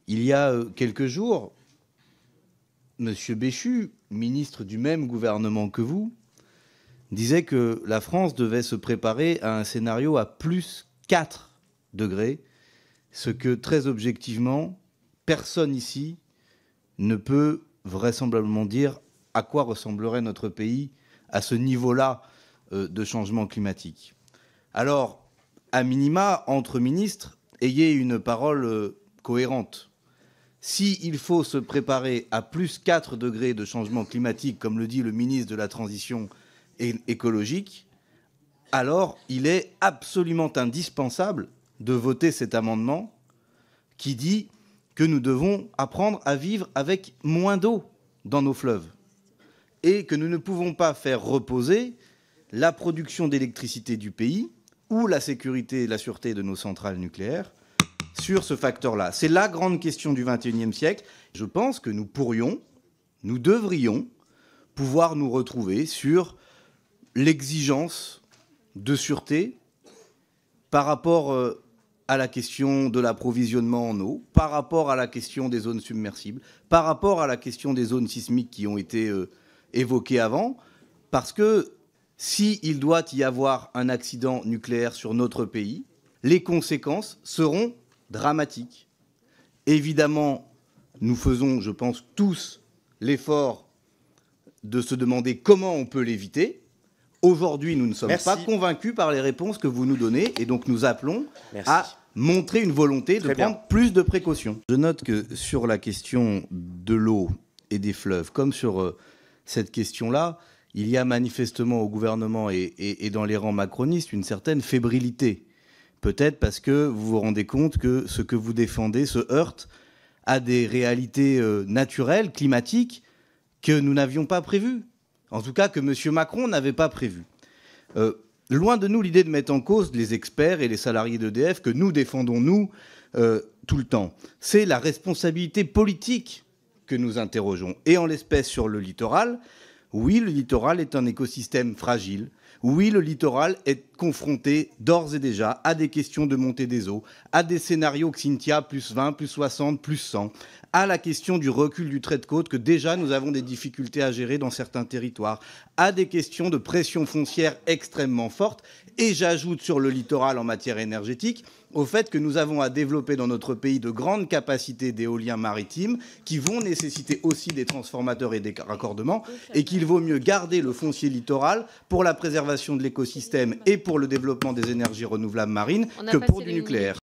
Il y a quelques jours, M. Béchu, ministre du même gouvernement que vous, disait que la France devait se préparer à un scénario à plus 4 degrés, ce que très objectivement, personne ici ne peut vraisemblablement dire à quoi ressemblerait notre pays à ce niveau-là de changement climatique. Alors, à minima, entre ministres, ayez une parole cohérente. S'il faut se préparer à plus 4 degrés de changement climatique, comme le dit le ministre de la Transition écologique, alors il est absolument indispensable de voter cet amendement qui dit que nous devons apprendre à vivre avec moins d'eau dans nos fleuves et que nous ne pouvons pas faire reposer la production d'électricité du pays ou la sécurité et la sûreté de nos centrales nucléaires sur ce facteur-là. C'est la grande question du XXIe siècle. Je pense que nous devrions pouvoir nous retrouver sur l'exigence de sûreté par rapport à la question de l'approvisionnement en eau, par rapport à la question des zones submersibles, par rapport à la question des zones sismiques qui ont été évoquées avant, parce que s'il doit y avoir un accident nucléaire sur notre pays, les conséquences seront dramatiques. Évidemment, nous faisons, je pense, tous l'effort de se demander comment on peut l'éviter. Aujourd'hui, nous ne sommes pas convaincus par les réponses que vous nous donnez et donc nous appelons à montrer une volonté de prendre plus de précautions. Je note que sur la question de l'eau et des fleuves, comme sur cette question-là, il y a manifestement au gouvernement et dans les rangs macronistes une certaine fébrilité. Peut-être parce que vous vous rendez compte que ce que vous défendez se heurte à des réalités naturelles, climatiques, que nous n'avions pas prévues. En tout cas, que M. Macron n'avait pas prévu. Loin de nous l'idée de mettre en cause les experts et les salariés d'EDF que nous défendons, nous, tout le temps. C'est la responsabilité politique que nous interrogeons. Et en l'espèce sur le littoral, oui, le littoral est un écosystème fragile. Oui, le littoral est confronté d'ores et déjà à des questions de montée des eaux, à des scénarios Xynthia plus 20, plus 60, plus 100, à la question du recul du trait de côte que déjà nous avons des difficultés à gérer dans certains territoires, à des questions de pression foncière extrêmement forte. Et j'ajoute sur le littoral en matière énergétique au fait que nous avons à développer dans notre pays de grandes capacités d'éolien maritime qui vont nécessiter aussi des transformateurs et des raccordements et qu'il vaut mieux garder le foncier littoral pour la préservation de l'écosystème et pour le développement des énergies renouvelables marines que pour du nucléaire.